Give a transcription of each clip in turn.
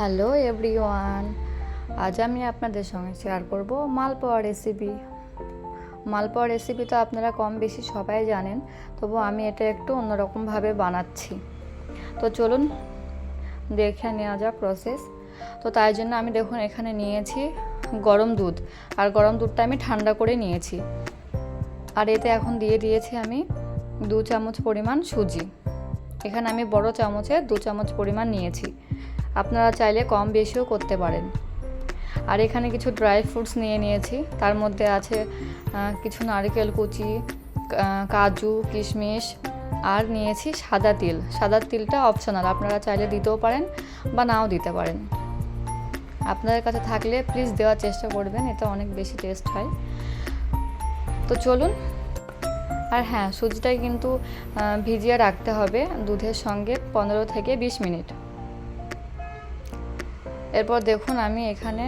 Hello everyone, আজ আমি আপনাদের সঙ্গে শেয়ার করব মালপোয়া রেসিপি। মালপোয়া রেসিপি তো আপনারা কম বেশি সবাই জানেন, তবু আমি এটা একটু অন্যরকমভাবে বানাচ্ছি। তো চলুন দেখে নেওয়া যাক প্রসেস। তো তাই জন্য আমি দেখুন এখানে নিয়েছি গরম দুধ, আর গরম দুধটা আমি ঠান্ডা করে নিয়েছি। আর এতে এখন দিয়ে দিয়েছি আমি 2 চামচ পরিমাণ সুজি। এখানে আমি বড় চামচে 2 চামচ পরিমাণ নিয়েছি, আপনারা চাইলে কম বেশিও করতে পারেন। আর এখানে কিছু ড্রাই ফ্রুটস নিয়েছি, তার মধ্যে আছে কিছু নারকেল কুচি, কাজু, কিশমিশ, আর নিয়েছি সাদা তিল। সাদা তিলটা অপশনাল, আপনারা চাইলে দিতেও পারেন বা নাও দিতে পারেন। আপনাদের কাছে থাকলে প্লিজ দেওয়ার চেষ্টা করবেন, এটা অনেক বেশি টেস্ট হয়। তো চলুন। আর হ্যাঁ, সুজিটাকে কিন্তু ভিজিয়ে রাখতে হবে দুধের সঙ্গে 15 থেকে 20 মিনিট। এরপর দেখুন আমি এখানে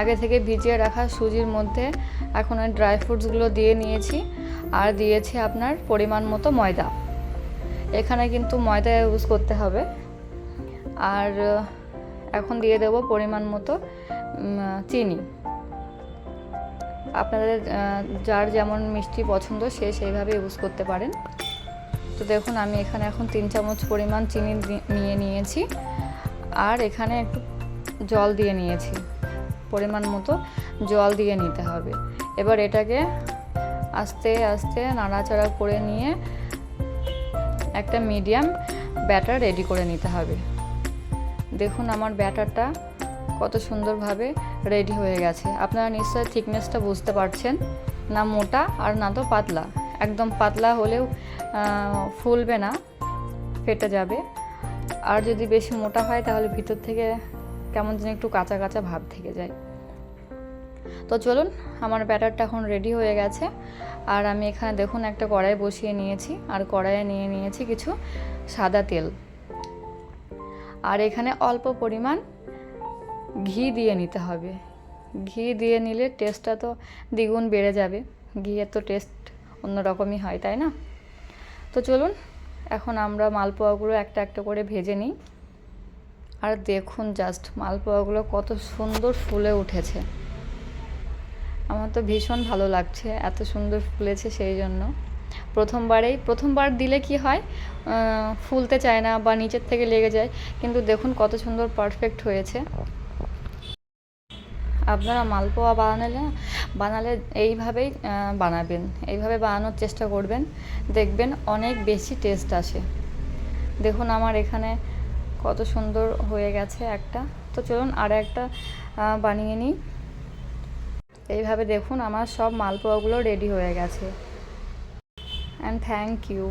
আগে থেকে ভিজিয়ে রাখা সুজির মধ্যে এখন ওই ড্রাই ফ্রুটসগুলো দিয়ে নিয়েছি, আর দিয়েছি আপনার পরিমাণ মতো ময়দা। এখানে কিন্তু ময়দা ইউজ করতে হবে। আর এখন দিয়ে দেব পরিমাণ মতো চিনি। আপনাদের যার যেমন মিষ্টি পছন্দ সে সেইভাবে ইউজ করতে পারেন। তো দেখুন আমি এখানে এখন 3 চামচ পরিমাণ চিনি নিয়েছি, আর এখানে একটু জল দিয়ে নিয়েছি, পরিমাণ মতো জল দিয়ে নিতে হবে। এবার এটাকে আস্তে আস্তে নাড়াচাড়া করে নিয়ে একটা মিডিয়াম ব্যাটার রেডি করে নিতে হবে। দেখুন আমার ব্যাটারটা কত সুন্দরভাবে রেডি হয়ে গেছে। আপনারা নিশ্চয়ই থিকনেসটা বুঝতে পারছেন, না মোটা আর না তো পাতলা। একদম পাতলা হলেও ফুলবে না, ফেটে যাবে। আর যদি বেশি মোটা হয় তাহলে ভিতর থেকে কেমন যেন একটু কাঁচা কাঁচা ভাব থেকে যায়। তো চলুন, আমার ব্যাটারটা এখন রেডি হয়ে গেছে। আর আমি এখানে দেখুন একটা কড়াই বসিয়ে নিয়েছি, আর কড়াইয়ে নিয়ে নিয়েছি কিছু সাদা তেল। আর এখানে অল্প পরিমাণ ঘি দিয়ে নিতে হবে। ঘি দিয়ে নিলে টেস্টটা তো দ্বিগুণ বেড়ে যাবে। ঘিয়ের তো টেস্ট অন্যরকমই হয়, তাই না? তো চলুন এখন আমরা মালপোয়াগুলো একটা একটা করে ভেজে নিই। আর দেখুন জাস্ট মালপোয়াগুলো কত সুন্দর ফুলে উঠেছে। আমার তো ভীষণ ভালো লাগছে, এত সুন্দর ফুলেছে। সেই জন্য প্রথমবার দিলে কি হয়, ফুলতে চায় না বা নিচের থেকে লেগে যায়, কিন্তু দেখুন কত সুন্দর পারফেক্ট হয়েছে। আপনারা মালপোয়া বানালে এইভাবেই বানাবেন, এইভাবে বানানোর চেষ্টা করবেন, দেখবেন অনেক বেশি টেস্ট আসে। দেখুন আমার এখানে কত সুন্দর হয়ে গেছে একটা। তো চলুন আর একটা বানিয়ে নিই। এইভাবে দেখুন আমার সব মালপোয়াগুলো রেডি হয়ে গেছে। And thank you.